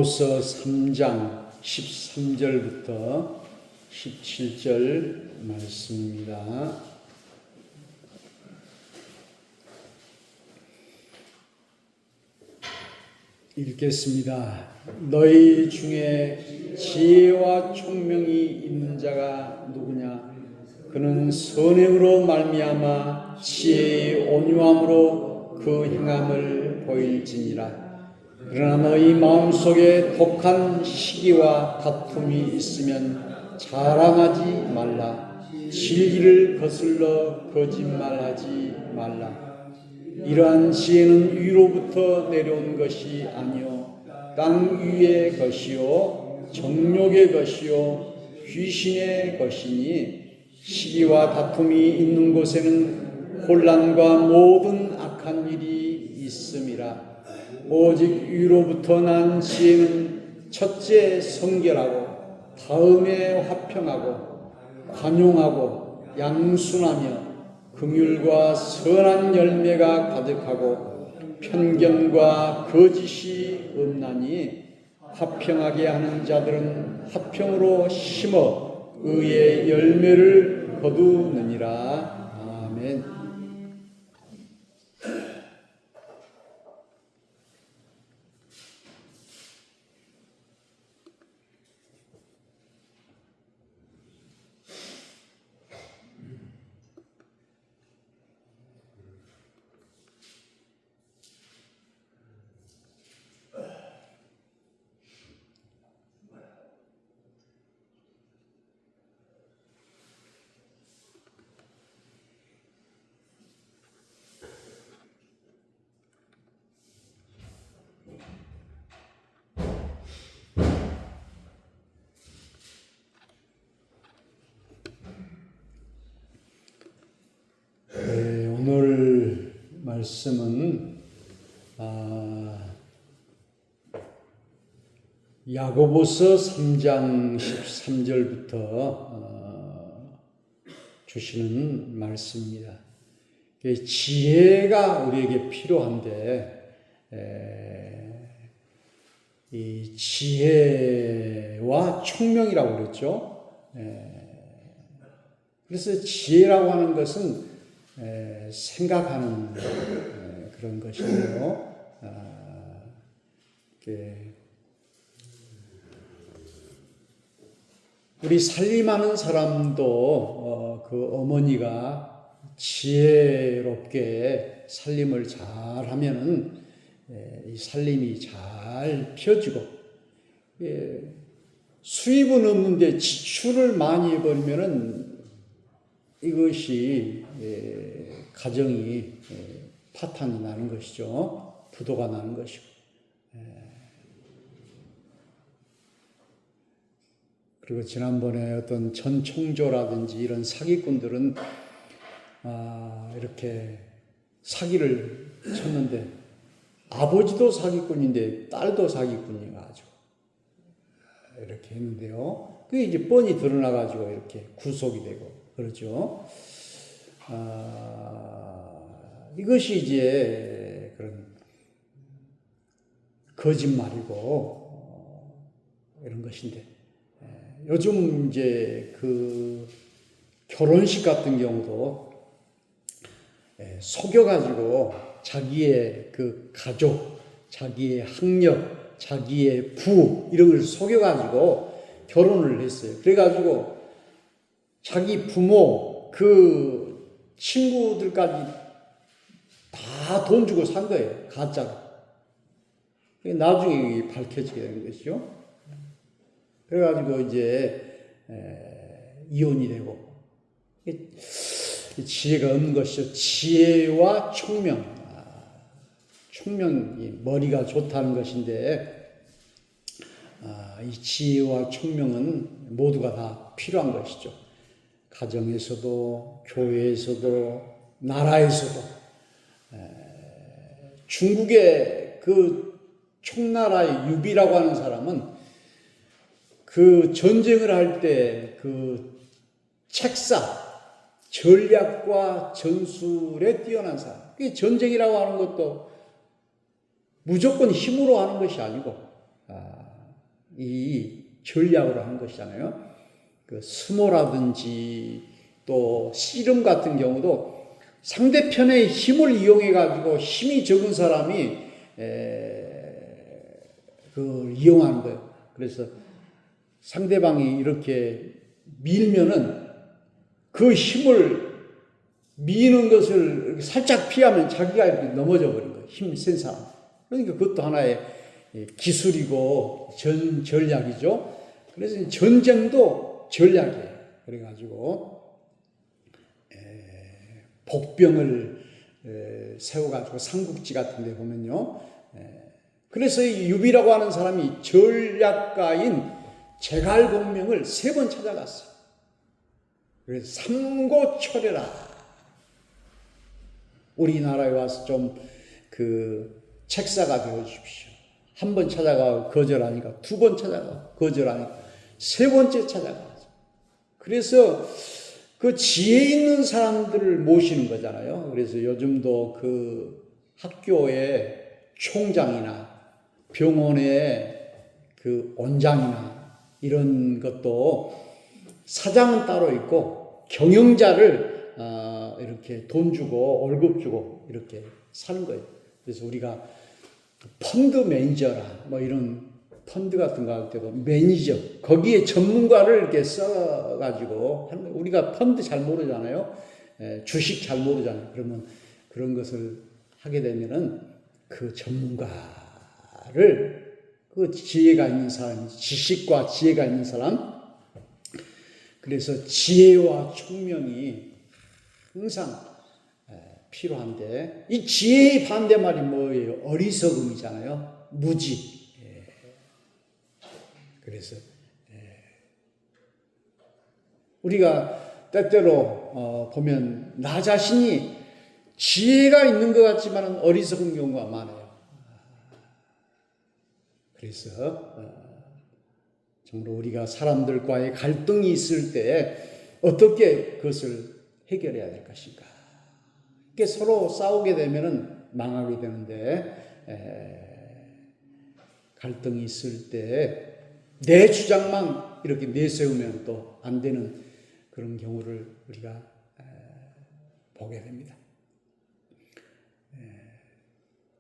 야고보서 3장 13절부터 17절 말씀입니다. 읽겠습니다. 너희 중에 지혜와 총명이 있는 자가 누구냐? 그는 선행으로 말미암아 지혜의 온유함으로 그 행함을 보일지니라. 그러나 너희 마음속에 독한 시기와 다툼이 있으면 자랑하지 말라. 진리를 거슬러 거짓말하지 말라. 이러한 지혜는 위로부터 내려온 것이 아니요 땅 위의 것이요 정욕의 것이요 귀신의 것이니 시기와 다툼이 있는 곳에는 혼란과 모든 악한 일이 있음이라. 오직 위로부터 난 지혜는 첫째 성결하고 다음에 화평하고 관용하고 양순하며 긍휼과 선한 열매가 가득하고 편견과 거짓이 없나니 화평하게 하는 자들은 화평으로 심어 의의 열매를 거두느니라. 아멘. 오늘 말씀은 야고보서 3장 13절부터 주시는 말씀입니다. 지혜가 우리에게 필요한데 이 지혜와 총명이라고 그랬죠. 그래서 지혜라고 하는 것은 생각하는 그런 것이에요. 우리 살림하는 사람도 그 어머니가 지혜롭게 살림을 잘하면은 이 살림이 잘 펴지고, 수입은 없는데 지출을 많이 해버리면은 이것이 가정이 파탄이 나는 것이죠. 부도가 나는 것이고. 그리고 지난번에 어떤 전 총조라든지 이런 사기꾼들은 이렇게 사기를 쳤는데 아버지도 사기꾼인데 딸도 사기꾼이가지고 이렇게 했는데요. 그게 이제 뻔히 드러나가지고 이렇게 구속이 되고 그렇죠. 이것이 이제 그런 거짓말이고 이런 것인데, 요즘 이제 그 결혼식 같은 경우도 속여가지고 자기의 그 가족, 자기의 학력, 자기의 부 이런 걸 속여가지고 결혼을 했어요. 그래가지고 자기 부모, 그 친구들까지 다 돈 주고 산 거예요. 가짜로. 나중에 밝혀지게 되는 것이죠. 그래가지고 이제 이혼이 되고. 지혜가 없는 것이죠. 지혜와 총명. 총명이 머리가 좋다는 것인데, 이 지혜와 총명은 모두가 다 필요한 것이죠. 가정에서도, 교회에서도, 나라에서도. 중국의 그 총나라의 유비라고 하는 사람은 그 전쟁을 할 때 그 책사, 전략과 전술에 뛰어난 사람. 그게 전쟁이라고 하는 것도 무조건 힘으로 하는 것이 아니고 이 전략으로 한 것이잖아요. 그 스모라든지 또 씨름 같은 경우도 상대편의 힘을 이용해 가지고 힘이 적은 사람이 그 이용하는 거예요. 그래서 상대방이 이렇게 밀면은 그 힘을 미는 것을 이렇게 살짝 피하면 자기가 이렇게 넘어져 버린 거예요. 힘 센 사람. 그러니까 그것도 하나의 기술이고 전략이죠. 그래서 전쟁도 전략이에요. 그래가지고 복병을 세워가지고 삼국지 같은 데 보면요. 그래서 이 유비라고 하는 사람이 전략가인 제갈공명을 3번 찾아갔어요. 그래서 삼고초려라. 우리나라에 와서 좀 그 책사가 되어 주십시오. 1번 찾아가고 거절하니까 2번 찾아가고 거절하니까 3번째 찾아가죠. 그래서 그 지혜 있는 사람들을 모시는 거잖아요. 그래서 요즘도 그 학교의 총장이나 병원의 그 원장이나 이런 것도 사장은 따로 있고 경영자를 이렇게 돈 주고 월급 주고 이렇게 사는 거예요. 그래서 우리가 펀드 매니저라 뭐 이런 펀드 같은 거 할 때도 매니저 거기에 전문가를 이렇게 써가지고 하는 거예요. 우리가 펀드 잘 모르잖아요. 주식 잘 모르잖아요. 그러면 그런 것을 하게 되면은 그 전문가를 그 지혜가 있는 사람, 지식과 지혜가 있는 사람. 그래서 지혜와 총명이 항상 필요한데 이 지혜의 반대말이 뭐예요? 어리석음이잖아요. 무지. 그래서 우리가 때때로 보면 나 자신이 지혜가 있는 것 같지만 어리석은 경우가 많아요. 그래서 정말 우리가 사람들과의 갈등이 있을 때 어떻게 그것을 해결해야 될 것인가. 이렇게 서로 싸우게 되면은 망하게 되는데 갈등이 있을 때 내 주장만 이렇게 내세우면 또 안 되는 그런 경우를 우리가 보게 됩니다.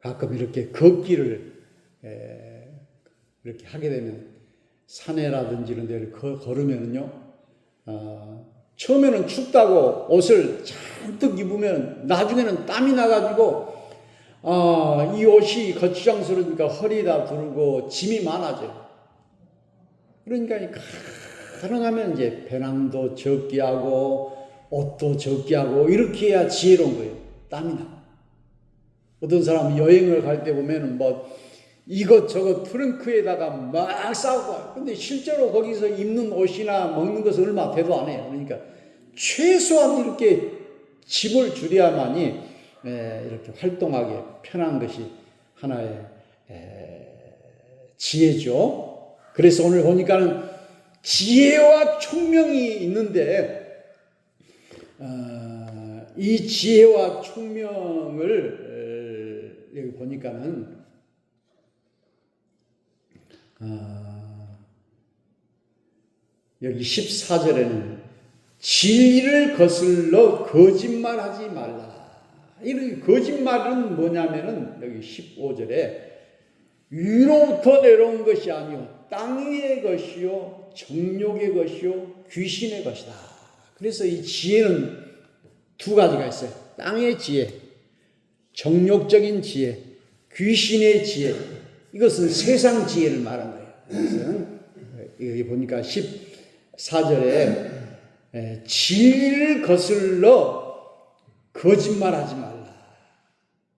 가끔 이렇게 걷기를 이렇게 하게 되면 산에라든지 이런 데를 걸으면요, 처음에는 춥다고 옷을 잔뜩 입으면 나중에는 땀이 나가지고 이 옷이 거추장스러우니까 허리다 두르고 짐이 많아져요. 그러니까 가능하면 이제 배낭도 적게 하고 옷도 적게 하고 이렇게 해야 지혜로운 거예요. 땀이 나고. 어떤 사람은 여행을 갈 때 보면은 뭐 이것저것 트렁크에다가 막 싸고 와요. 근데 실제로 거기서 입는 옷이나 먹는 것은 얼마 대도 안 해요. 그러니까 최소한 이렇게 짐을 줄여야만이 이렇게 활동하기 편한 것이 하나의 지혜죠. 그래서 오늘 보니까는 지혜와 총명이 있는데 이 지혜와 총명을 여기 보니까는 여기 14절에는 진리를 거슬러 거짓말하지 말라. 이 거짓말은 뭐냐면은 여기 15절에 위로부터 내려온 것이 아니요 땅 위의 것이요 정욕의 것이요 귀신의 것이다. 그래서 이 지혜는 2가지가 있어요. 땅의 지혜, 정욕적인 지혜, 귀신의 지혜. 이것은 세상 지혜를 말하는 거예요. 그래서 여기 보니까 14절에 진리를 거슬러 거짓말하지 말라.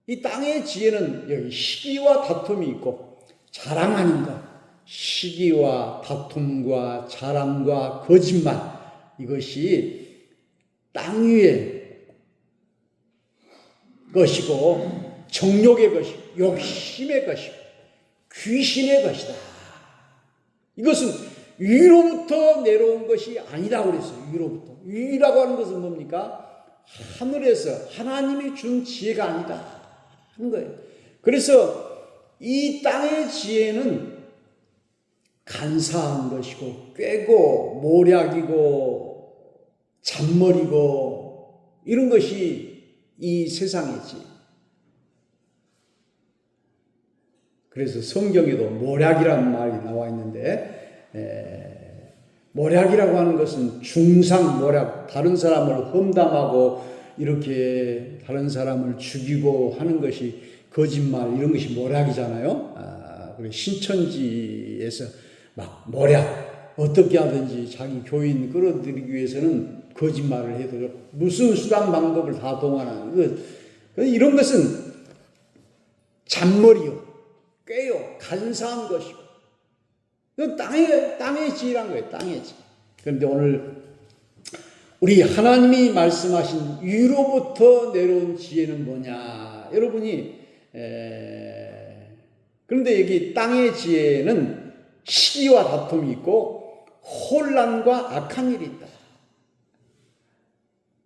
이 땅의 지혜는 여기 시기와 다툼이 있고 자랑하는 것, 시기와 다툼과 자랑과 거짓말, 이것이 땅 위의 것이고 정욕의 것이고 욕심의 것이고 귀신의 것이다. 이것은 위로부터 내려온 것이 아니라고 그랬어요. 위로부터. 위라고 하는 것은 뭡니까? 하늘에서 하나님이 준 지혜가 아니다 하는 거예요. 그래서 이 땅의 지혜는 간사한 것이고 꾀고 모략이고 잔머리고 이런 것이 이 세상이지. 그래서 성경에도 모략이라는 말이 나와 있는데 모략이라고 하는 것은 중상 모략, 다른 사람을 험담하고 이렇게 다른 사람을 죽이고 하는 것이 거짓말 이런 것이 모략이잖아요. 그리고 신천지에서 막 모략 어떻게 하든지 자기 교인 끌어들이기 위해서는 거짓말을 해도 무슨 수단 방법을 다 동원하는 이런 것은 잔머리요, 꾀요, 간사한 것이고 이건 땅의 지혜란 거예요. 땅의 지. 그런데 오늘 우리 하나님이 말씀하신 위로부터 내려온 지혜는 뭐냐? 여러분이 그런데 여기 땅의 지혜는 시기와 다툼이 있고 혼란과 악한 일이 있다.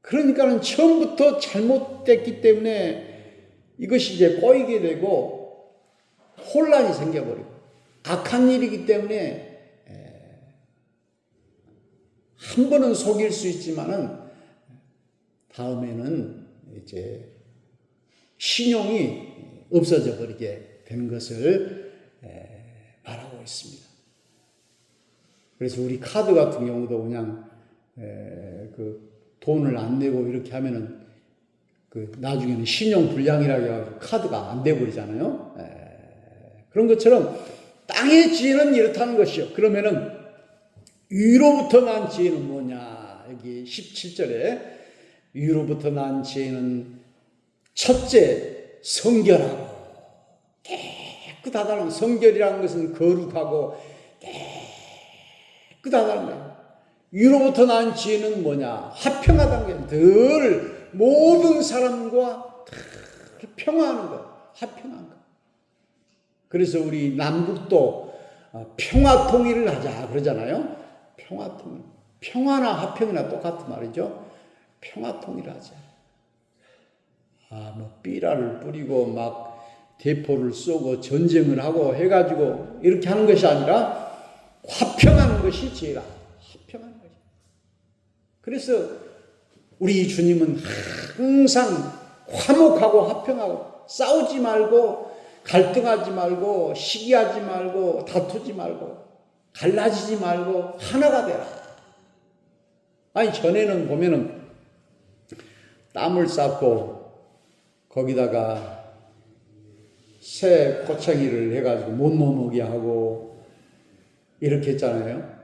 그러니까는 처음부터 잘못됐기 때문에 이것이 이제 꼬이게 되고 혼란이 생겨버리고 악한 일이기 때문에 한 번은 속일 수 있지만은 다음에는 이제 신용이 없어져 버리게 되는 것을 말하고 있습니다. 그래서 우리 카드 같은 경우도 그냥 그 돈을 안 내고 이렇게 하면은 그 나중에는 신용 불량이라고 해가지고 카드가 안 돼 버리잖아요. 그런 것처럼 땅의 지혜는 이렇다는 것이요. 그러면은 위로부터 난 지혜는 뭐냐? 여기 17절에 위로부터 난 지혜는 첫째 성결하고 깨끗하다는, 성결이라는 것은 거룩하고 깨끗하다는 거예요. 위로부터 난 지혜는 뭐냐? 화평하다는 게 늘 모든 사람과 평화하는 것, 화평한 것. 그래서 우리 남북도 평화 통일을 하자 그러잖아요. 평화 통일. 평화나 화평이나 똑같은 말이죠. 평화 통일을 하자. 뭐 삐라를 뿌리고 막 대포를 쏘고 전쟁을 하고 해가지고 이렇게 하는 것이 아니라 화평하는 것이 지혜라. 화평하는 것이. 그래서 우리 주님은 항상 화목하고 화평하고 싸우지 말고 갈등하지 말고 시기하지 말고 다투지 말고 갈라지지 말고 하나가 되라. 아니 전에는 보면은 땀을 쌓고 거기다가 새 꼬챙이를 해가지고 못 넘어오게 하고 이렇게 했잖아요.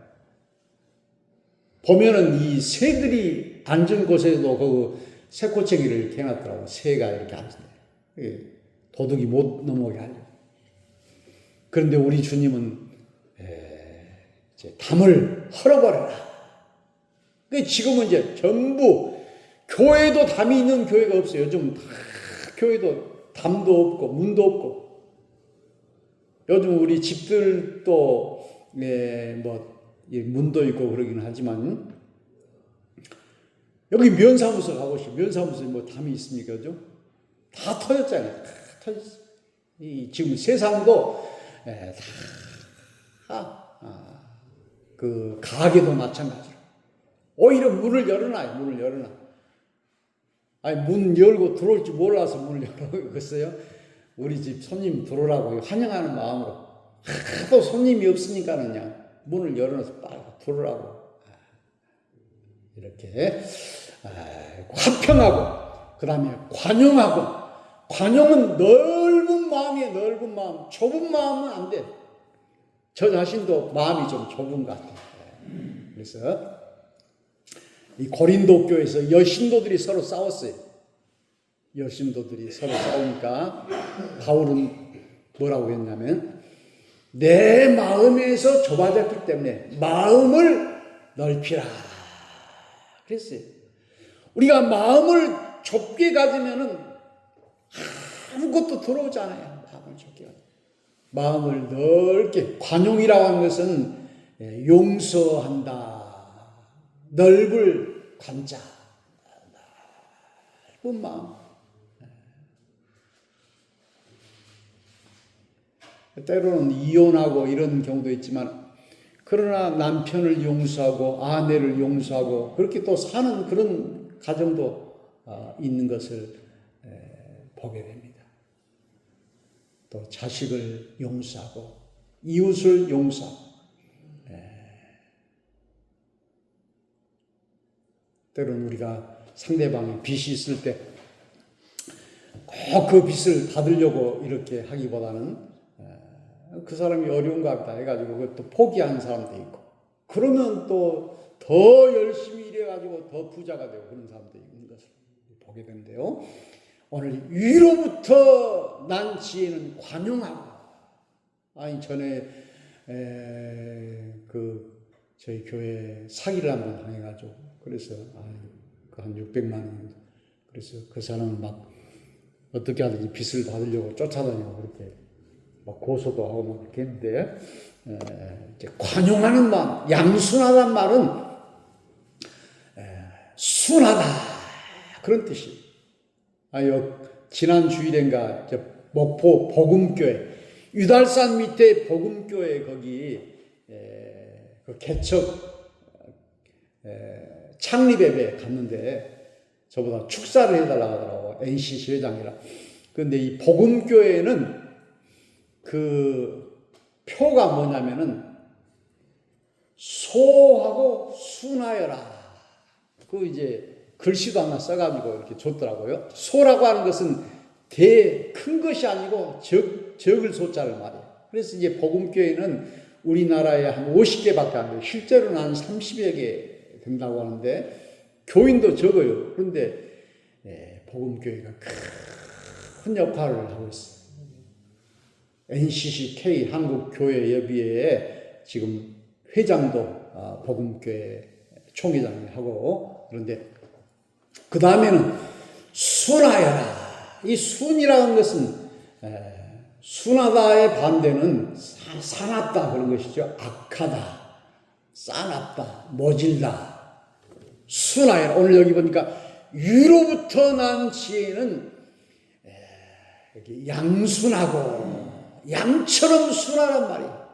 보면은 이 새들이 앉은 곳에도 그 새 꼬챙이를 이렇게 해놨더라고. 새가 이렇게 앉는데 도둑이 못 넘어오게 하려고. 그런데 우리 주님은 이제 담을 헐어버려라. 지금은 이제 전부 교회도 담이 있는 교회가 없어요. 요즘 다 교회도 담도 없고 문도 없고. 요즘 우리 집들도 뭐 문도 있고 그러긴 하지만 여기 면사무소 가보시죠. 면사무소에 뭐 담이 있습니까? 그죠? 다 터졌잖아요. 다 터졌어요. 지금 세상도 그 가게도 마찬가지로 오히려 문을 열어놔요. 문을 열어놔. 아니 문 열고 들어올 줄 몰라서 문을 열어겠어요. 우리 집 손님 들어오라고 환영하는 마음으로 하도 손님이 없으니까는 그냥 문을 열어놔서 빨리 들어오라고 이렇게 화평하고 그 다음에 관용하고. 관용은 넓은 마음이에요. 넓은 마음. 좁은 마음은 안 돼. 저 자신도 마음이 좀 좁은 것 같아요. 그래서 이 고린도 교회에서 여신도들이 서로 싸웠어요. 여신도들이 서로 싸우니까 바울은 뭐라고 했냐면 내 마음에서 좁아졌기 때문에 마음을 넓히라 그랬어요. 우리가 마음을 좁게 가지면은 아무것도 들어오지 않아요. 마음을 좁게 가지면. 마음을 넓게. 관용이라고 하는 것은 용서한다. 넓을 관자. 넓은 마음. 때로는 이혼하고 이런 경우도 있지만 그러나 남편을 용서하고 아내를 용서하고 그렇게 또 사는 그런 가정도 있는 것을 보게 됩니다. 또 자식을 용서하고 이웃을 용서하고 때로는 우리가 상대방이 빚이 있을 때 꼭 그 빚을 받으려고 이렇게 하기보다는 그 사람이 어려운가 보다 해가지고 그것도 포기하는 사람도 있고 그러면 또 더 열심히 일해가지고 더 부자가 되고 그런 사람도 있는 것을 보게 되는데요. 오늘 위로부터 난 지혜는 관용하고 아니 전에 저희 교회 사기를 한번 당해가지고 그래서 한 600만 원 그래서 그 사람은 막 어떻게 하든지 빚을 받으려고 쫓아다니고 그렇게 막 고소도 하고 막 그렇게 했는데 이제 관용하는 마음, 양순하다는 말은 순하다 그런 뜻이에요. 지난 주일인가 목포 복음교회 유달산 밑에 복음교회 거기 그 개척 창립예배 갔는데 저보다 축사를 해달라고 하더라고 NCC 회장이라. 그런데 이 복음교회는 그 표가 뭐냐면은 소하고 순하여라. 그 이제 글씨도 하나 써가지고 이렇게 줬더라고요. 소라고 하는 것은 큰 것이 아니고 적을 소자를 말해요. 그래서 이제 복음교회는 우리나라에 한 50개밖에 안 돼요. 실제로는 한 30여 개 된다고 하는데 교인도 적어요. 그런데 복음교회가 큰 역할을 하고 있어요. NCCK 한국교회협의회에 지금 회장도 복음교회 총회장이 하고 그런데 그 다음에는 순하여라. 이 순이라는 것은 순하다의 반대는 사납다 그런 것이죠. 악하다, 싸납다, 모질다. 순하여라. 오늘 여기 보니까 위로부터 난 지혜는 양순하고 양처럼 순하란 말이에요.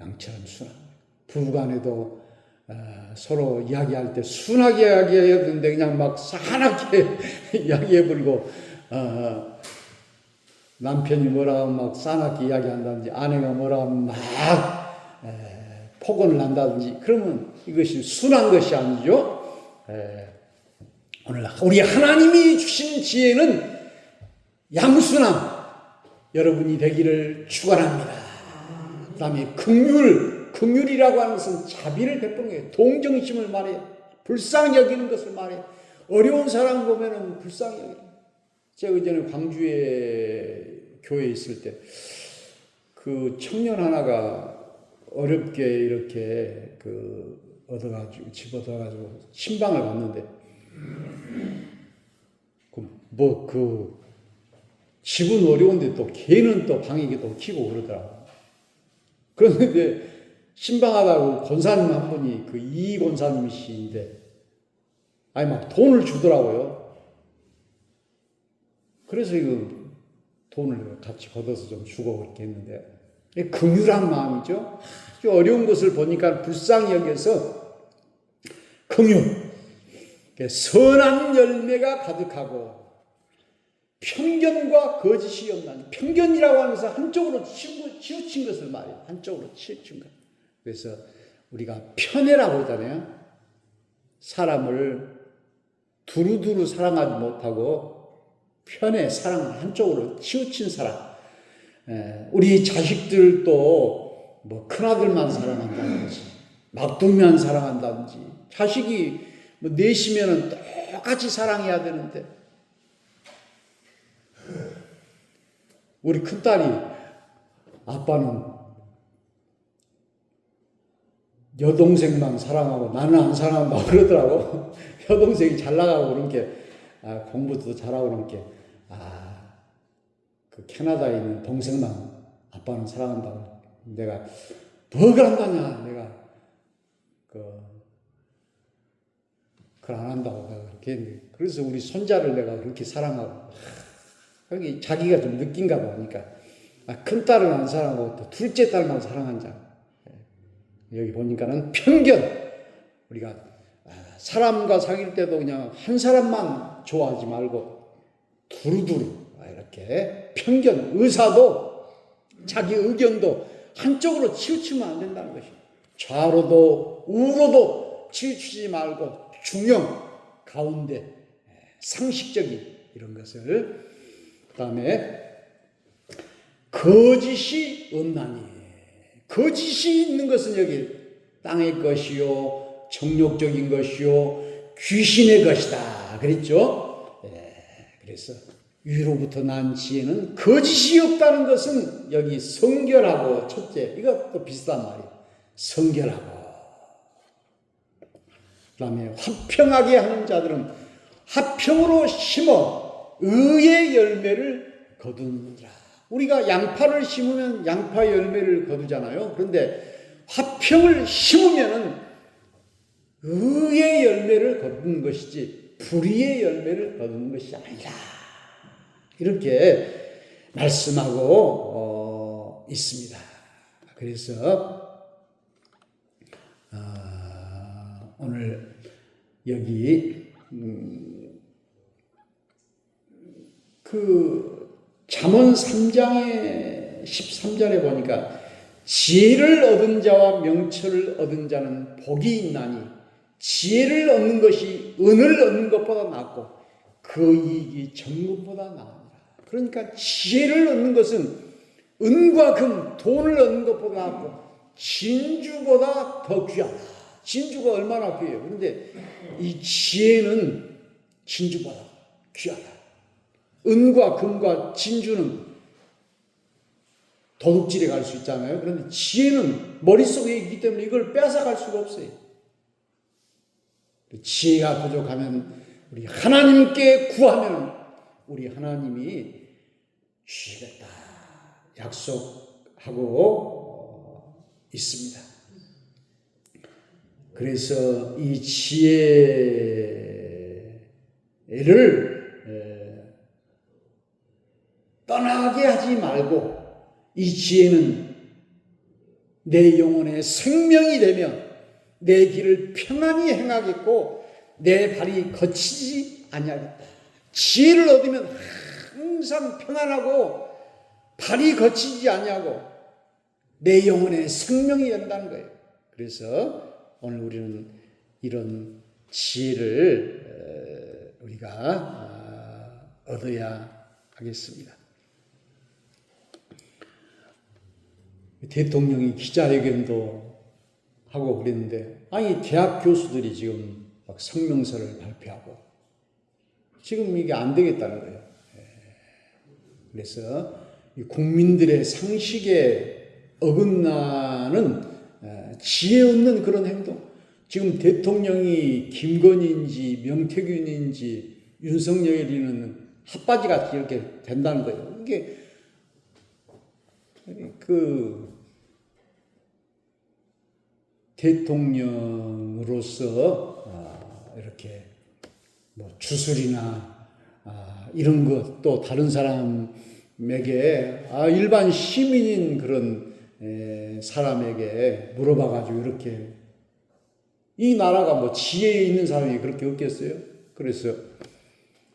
양처럼 순한 부부간에도 서로 이야기할 때 순하게 이야기해야 되는데 그냥 막 산하게 이야기해버리고 남편이 뭐라 하면 막 싸납게 이야기한다든지 아내가 뭐라 하면 막 폭언을 한다든지 그러면 이것이 순한 것이 아니죠. 오늘 우리 하나님이 주신 지혜는 양순함 여러분이 되기를 축원합니다. 그 다음에 긍휼이라고 하는 것은 자비를 베푸는 거예요. 동정심을 말해요. 불쌍히 여기는 것을 말해요. 어려운 사람 보면은 불쌍히 여기는 거예요. 제가 그전에 광주에 교회에 있을 때 그 청년 하나가 어렵게 이렇게 집 얻어가지고 신방을 갔는데 집은 어려운데 또 걔는 또 방에 또 키고 그러더라고. 그런데 신방하다고 권사님 한 분이 이 권사님이신데 막 돈을 주더라고요. 그래서 이거 돈을 같이 걷어서 좀 주고 그렇게 했는데 긍휼한 마음이죠. 아주 어려운 것을 보니까 불쌍히 여겨서 긍휼, 선한 열매가 가득하고 편견과 거짓이 없나니 편견이라고 하는 것은 한쪽으로 치우친 것을 말해요. 한쪽으로 치우친 것. 그래서 우리가 편애라고 하잖아요. 사람을 두루두루 사랑하지 못하고 편애, 사랑 한쪽으로 치우친 사람. 우리 자식들도 큰아들만 사랑한다든지 막둥이만 사랑한다든지 자식이 넷이면은 똑같이 사랑해야 되는데 우리 큰딸이 아빠는 여동생만 사랑하고 나는 안 사랑한다고 그러더라고. 여동생이 잘 나가고 그런 게 공부도 잘하고 그런 게 그 캐나다에 있는 동생만 아빠는 사랑한다고. 내가 뭐 그런다냐 내가 그걸 안 한다고 내가 그렇게 했는데 그래서 우리 손자를 내가 그렇게 사랑하고 거기 자기가 좀 느낀가 보니까 큰 딸은 안 사랑하고 또 둘째 딸만 사랑한다. 여기 보니까는 편견. 우리가 사람과 사귈 때도 그냥 한 사람만 좋아하지 말고 두루두루 이렇게 편견, 의사도 자기 의견도 한쪽으로 치우치면 안 된다는 것이에요. 좌로도 우로도 치우치지 말고 중형, 가운데, 상식적인 이런 것을. 그 다음에 거짓이 없나니. 거짓이 있는 것은 여기 땅의 것이요, 정욕적인 것이요, 귀신의 것이다 그랬죠. 그래서 위로부터 난 지혜는 거짓이 없다는 것은 여기 성결하고, 첫째 이것도 비슷한 말이에요. 성결하고. 그 다음에 화평하게 하는 자들은 화평으로 심어 의의 열매를 거두느니라. 우리가 양파를 심으면 양파 열매를 거두잖아요. 그런데 화평을 심으면은 의의 열매를 거두는 것이지 불의의 열매를 거두는 것이 아니라, 이렇게 말씀하고 있습니다. 그래서 오늘 여기 그 잠언 3장의 13절에 보니까 지혜를 얻은 자와 명철을 얻은 자는 복이 있나니 지혜를 얻는 것이 은을 얻는 것보다 낫고 그 이익이 정금보다 나으니라. 그러니까 지혜를 얻는 것은 은과 금, 돈을 얻는 것보다 낫고 진주보다 더 귀하다. 진주가 얼마나 귀해요. 그런데 이 지혜는 진주보다 귀하다. 은과 금과 진주는 도둑질에 갈 수 있잖아요. 그런데 지혜는 머릿속에 있기 때문에 이걸 뺏어갈 수가 없어요. 지혜가 부족하면 우리 하나님께 구하면 우리 하나님이 주시겠다 약속하고 있습니다. 그래서 이 지혜를 떠나게 하지 말고, 이 지혜는 내 영혼의 생명이 되면 내 길을 평안히 행하겠고 내 발이 거치지 아니하겠다. 지혜를 얻으면 항상 평안하고 발이 거치지 아니하고 내 영혼의 생명이 된다는 거예요. 그래서 오늘 우리는 이런 지혜를 우리가 얻어야 하겠습니다. 대통령이 기자회견도 하고 그랬는데, 아니 대학 교수들이 지금 막 성명서를 발표하고 지금 이게 안 되겠다는 거예요. 그래서 국민들의 상식에 어긋나는 지혜 없는 그런 행동. 지금 대통령이 김건희인지 명태균인지 윤석열이는 핫바지같이 이렇게 된다는 거예요. 이게 그 대통령으로서 이렇게 뭐 주술이나 이런 것, 또 다른 사람에게 일반 시민인 그런 사람에게 물어봐가지고 이렇게, 이 나라가 뭐 지혜 있는 사람이 그렇게 없겠어요? 그래서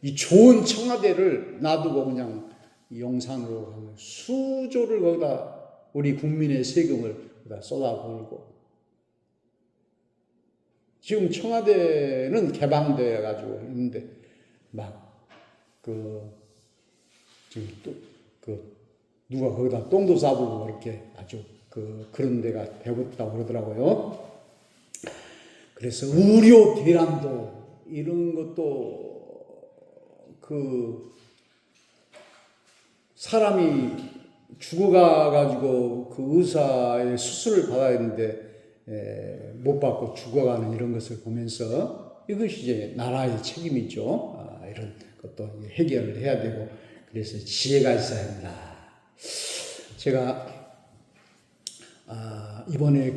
이 좋은 청와대를 놔두고 그냥 용산으로 수조를 거기다 우리 국민의 세금을 거기다 쏟아부을고, 지금 청와대는 개방되어 가지고 있는데 지금 누가 거기다 똥도 싸불고 그렇게 아주 그런 데가 되었다고 그러더라고요. 그래서 의료 대란도 이런 것도 사람이 죽어가가지고 그 의사의 수술을 받아야 하는데 못 받고 죽어가는 이런 것을 보면서 이것이 이제 나라의 책임이죠. 이런 것도 해결을 해야 되고, 그래서 지혜가 있어야 합니다. 제가 이번에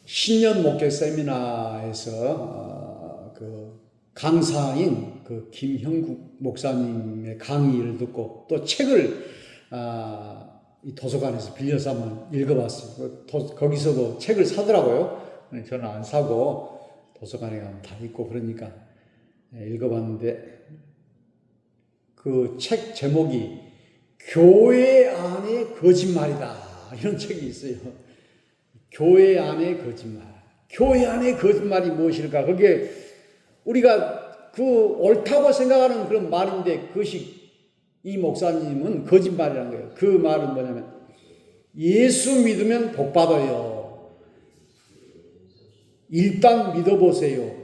신년 목회 세미나에서 강사인 그 김형국 목사님의 강의를 듣고 또 책을 이 도서관에서 빌려서 한번 읽어봤어요. 거기서도 책을 사더라고요. 저는 안 사고 도서관에 가면 다 있고 그러니까 읽어봤는데 그 책 제목이 교회 안에 거짓말이다 이런 책이 있어요. 교회 안에 거짓말. 교회 안에 거짓말이 무엇일까? 그게 우리가 그 옳다고 생각하는 그런 말인데 그것이 이 목사님은 거짓말이라는 거예요. 그 말은 뭐냐면 예수 믿으면 복 받아요. 일단 믿어보세요.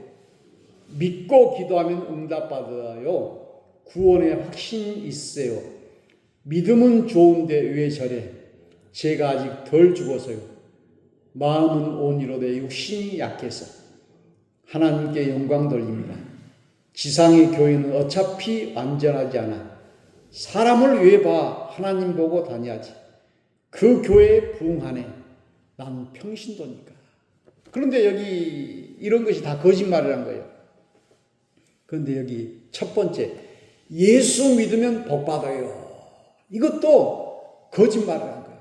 믿고 기도하면 응답받아요. 구원의 확신이 있어요. 믿음은 좋은데 왜 저래? 제가 아직 덜 죽어서요. 마음은 온이로되 육신이 약해서 하나님께 영광 돌립니다. 지상의 교회는 어차피 완전하지 않아. 사람을 왜 봐? 하나님 보고 다녀야지. 그 교회에 부응하네. 난 평신도니까. 그런데 여기 이런 것이 다 거짓말이란 거예요. 그런데 여기 첫 번째 예수 믿으면 복 받아요. 이것도 거짓말이란 거예요.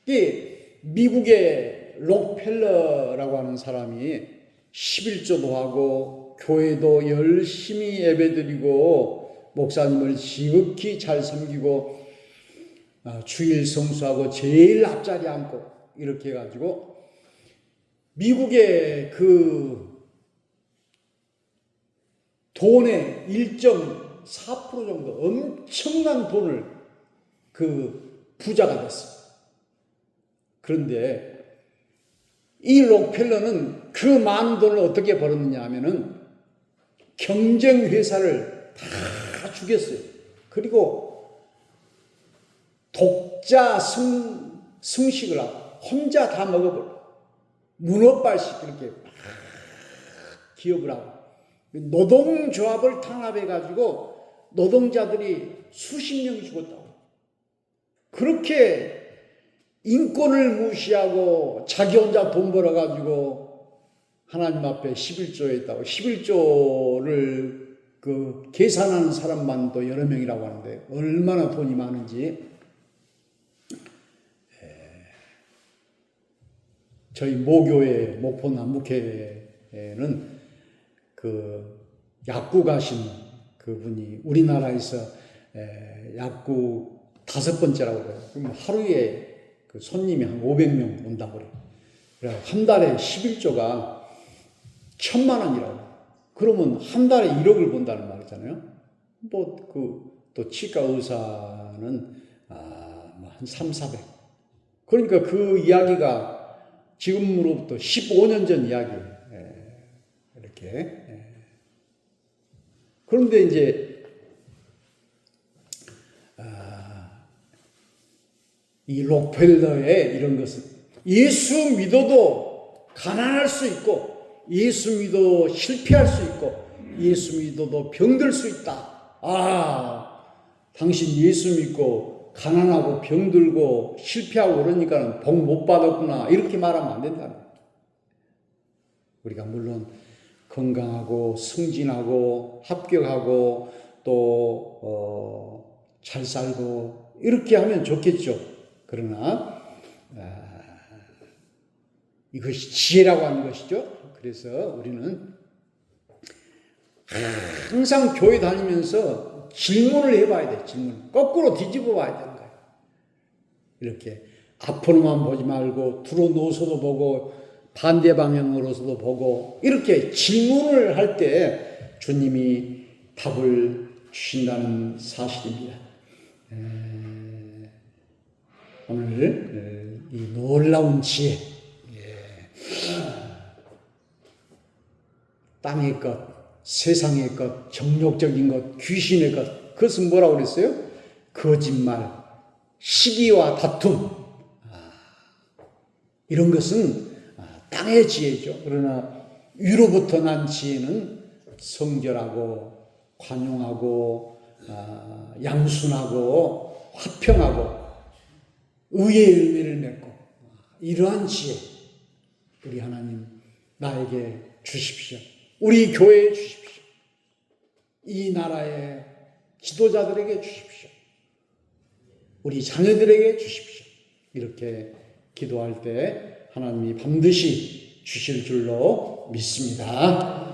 이게 미국의 록펠러라고 하는 사람이 11조도 하고 교회도 열심히 예배드리고 목사님을 지극히 잘 섬기고 주일 성수하고 제일 앞자리 앉고 이렇게 해가지고 미국의 그 돈의 1.4% 정도 엄청난 돈을 그 부자가 됐어요. 그런데 이 록펠러는 그 많은 돈을 어떻게 벌었느냐 하면은 경쟁 회사를 다 죽였어요. 그리고 독자 승식을 하고 혼자 다 먹어버려. 문어발식 그렇게 기업을 하고 노동조합을 탄압해가지고 노동자들이 수십 명이 죽었다고. 그렇게 인권을 무시하고 자기 혼자 돈 벌어가지고 하나님 앞에 11조에 있다고. 11조를 그 계산하는 사람만도 여러 명이라고 하는데 얼마나 돈이 많은지. 저희 모교회 목포 남북회는 그 약국 가신 그분이 우리나라에서 약국 5번째라고 그래요. 그럼 하루에 그 손님이 한 500명 온다고 그래요. 그래 한 달에 11조가 1,000,000원이라고. 그러면 한 달에 1억을 번다는 말이잖아요. 뭐 또 치과 의사는 한 300-400. 그러니까 그 이야기가 지금으로부터 15년 전 이야기예요. 이렇게. 그런데 이제 이 록펠러의 이런 것은 예수 믿어도 가난할 수 있고 예수 믿어 실패할 수 있고 예수 믿어도 병들 수 있다. 당신 예수 믿고 가난하고 병들고 실패하고 그러니까 복 못 받았구나 이렇게 말하면 안 된다는 거예요. 우리가 물론 건강하고 승진하고 합격하고 또 잘 살고 이렇게 하면 좋겠죠. 그러나 이것이 지혜라고 하는 것이죠. 그래서 우리는 항상 교회 다니면서 질문을 해봐야 돼. 질문. 거꾸로 뒤집어 봐야 되는 거예요. 이렇게 앞으로만 보지 말고 두루 누워서도 보고 반대 방향으로서도 보고 이렇게 질문을 할 때 주님이 답을 주신다는 사실입니다. 오늘 이 놀라운 지혜, 땅의 것, 세상의 것, 정욕적인 것, 귀신의 것, 그것은 뭐라고 그랬어요? 거짓말, 시기와 다툼, 이런 것은 땅의 지혜죠. 그러나 위로부터 난 지혜는 성결하고 관용하고 양순하고 화평하고 의의 열매를 맺고 이러한 지혜 우리 하나님 나에게 주십시오. 우리 교회에 주십시오. 이 나라의 지도자들에게 주십시오. 우리 자녀들에게 주십시오. 이렇게 기도할 때 하나님이 반드시 주실 줄로 믿습니다.